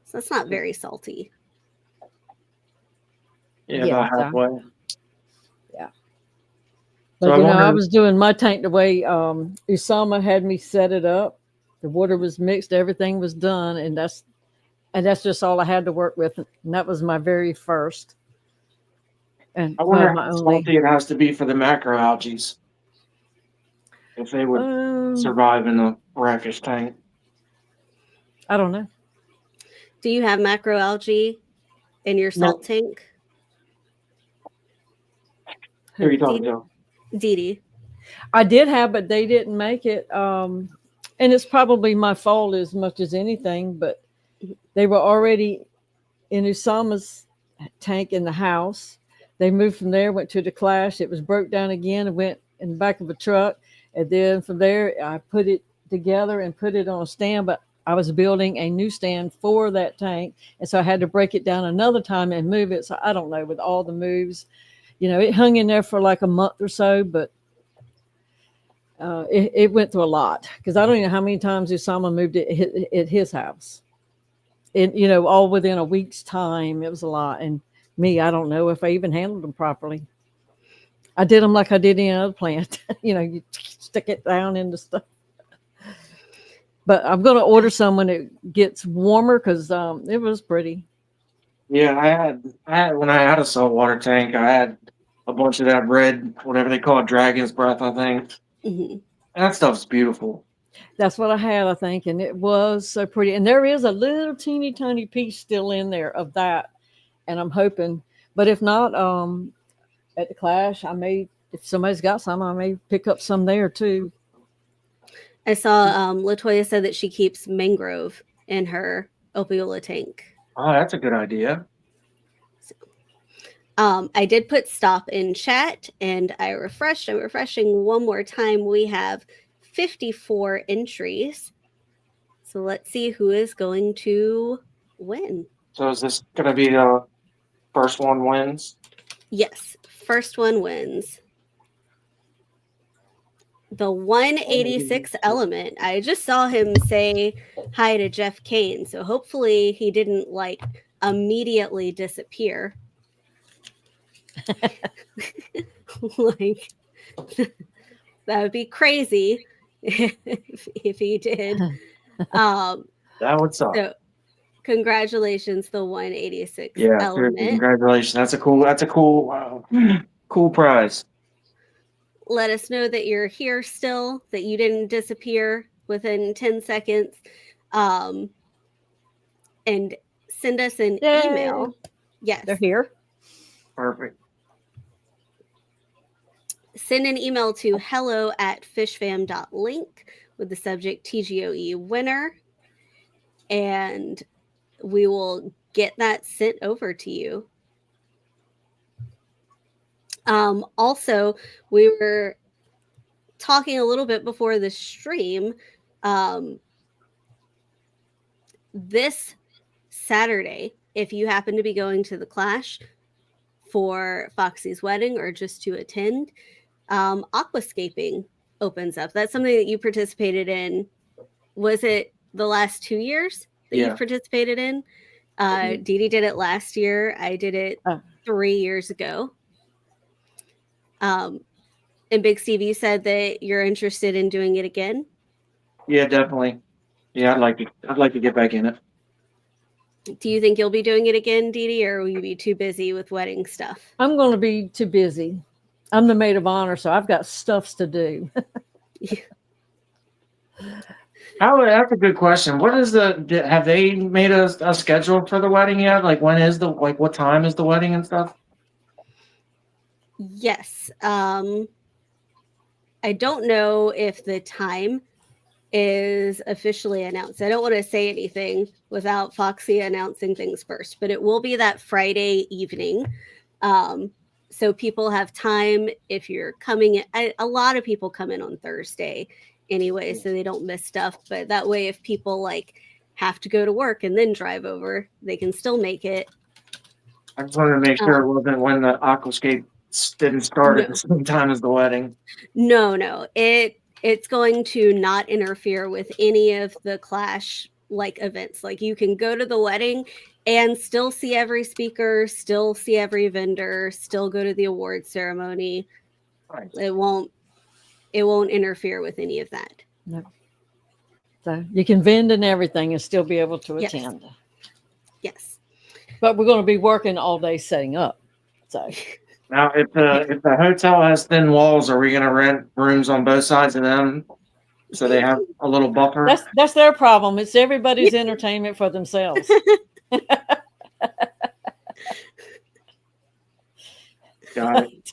So that's not very salty. Yeah, about halfway. Yeah. So But I you know, I wonder. was doing my tank the way Usama had me set it up. The water was mixed, everything was done, and that's just all I had to work with. And that was my very first, and I well, wonder my how only. salty it has to be for the macroalgae if they would Um, survive in the brackish tank. I don't know. Do you have macroalgae in your salt No, tank? who are you talking Dee to? Dee. I did have, but they didn't make it. And it's probably my fault as much as anything. But they were already in Usama's tank in the house. They moved from there, went to the clash. It was broke down again and went in the back of a truck. And then from there, I put it together and put it on a stand. But I was building a new stand for that tank. And so I had to break it down another time and move it. So I don't know, with all the moves, it hung in there for like a month or so. But it went through a lot because I don't even know how many times Usama moved it at his house. And, all within a week's time. It was a lot. And me, I don't know if I even handled them properly. I did them like I did any other plant. You stick it down into stuff. But I'm going to order some when it gets warmer because it was pretty. Yeah, I had when I had a saltwater tank, I had a bunch of that red, whatever they call it, dragon's breath, I think. Mm-hmm. That stuff's beautiful. That's what I had, I think. And it was so pretty. And there is a little teeny tiny piece still in there of that. And I'm hoping, but if not, at the clash, if somebody's got some, I may pick up some there too. I saw Latoya said that she keeps mangrove in her Opiola tank. Oh, that's a good idea. I did put stop in chat and I refreshed. I'm refreshing one more time. We have 54 entries. So let's see who is going to win. So is this gonna be the first one wins? Yes, first one wins. The 186 element. I just saw him say hi to Jeff Kane. So hopefully he didn't immediately disappear. Like that would be crazy if he did. That would suck. So congratulations, the 186 Yeah, element. seriously, congratulations. That's a cool cool prize. Let us know that you're here still, that you didn't disappear within 10 seconds. And send us an email. Yes. They're here. Perfect. Send an email to hello@fishfam.link with the subject TGOE winner. And we will get that sent over to you. Also, we were talking a little bit before the stream. This Saturday, if you happen to be going to the Clash for Foxy's wedding or just to attend, aquascaping opens up. That's something that you participated in. Was it the last 2 years that you've participated in? Dee Dee did it last year. I did it 3 years ago. And Big Steve, you said that you're interested in doing it again. Yeah, definitely. Yeah, I'd like to get back in it. Do you think you'll be doing it again, Dee Dee, or will you be too busy with wedding stuff? I'm going to be too busy. I'm the maid of honor, so I've got stuffs to do. That's a good question. What is have they made a schedule for the wedding yet? Like when is what time is the wedding and stuff? Yes. I don't know if the time is officially announced. I don't want to say anything without Foxy announcing things first, but it will be that Friday evening. So people have time if you're coming in. A lot of people come in on Thursday anyway, so they don't miss stuff. But that way, if people have to go to work and then drive over, they can still make it. I just wanted to make sure it wasn't when the aquascape didn't start at the same time as the wedding. No. It's going to not interfere with any of the Clash events. Like, you can go to the wedding and still see every speaker, still see every vendor, still go to the award ceremony. Right. It won't interfere with any of that. No. So you can vend and everything and still be able to Yes. attend. Yes. But we're going to be working all day setting up. So Now, if the hotel has thin walls, are we going to rent rooms on both sides of them so they have a little buffer? that's their problem. It's everybody's entertainment for themselves. Got it.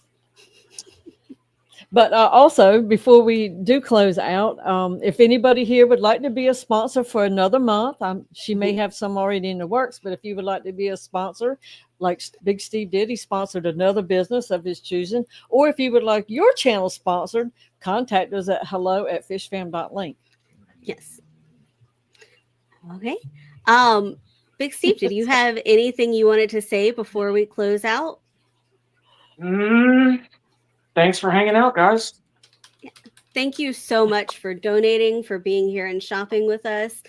But also, before we do close out, if anybody here would like to be a sponsor for another month, she may have some already in the works, but if you would like to be a sponsor, like Big Steve did, he sponsored another business of his choosing, or if you would like your channel sponsored, contact us at hello@fishfam.link. Yes. Okay. Big Steve, did you have anything you wanted to say before we close out? Thanks for hanging out, guys. Thank you so much for donating, for being here and shopping with us.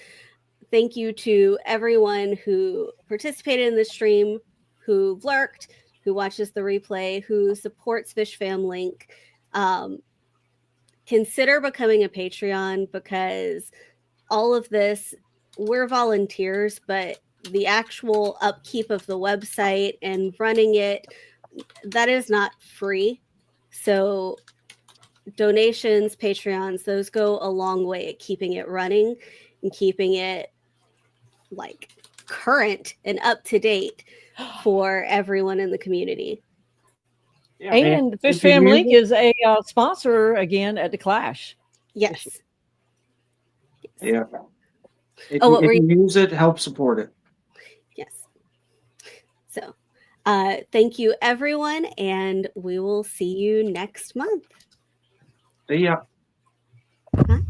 Thank you to everyone who participated in the stream, who lurked, who watches the replay, who supports Fishfam.link. Consider becoming a Patreon, because all of this, we're volunteers, but the actual upkeep of the website and running it, that is not free. So donations, Patreons, those go a long way at keeping it running and keeping it current and up to date for everyone in the community. Yeah, and Fishfam.link is a sponsor again at the Clash. Yes. Yeah. If you use it, help support it. Yes. So thank you, everyone, and we will see you next month. See ya. Bye.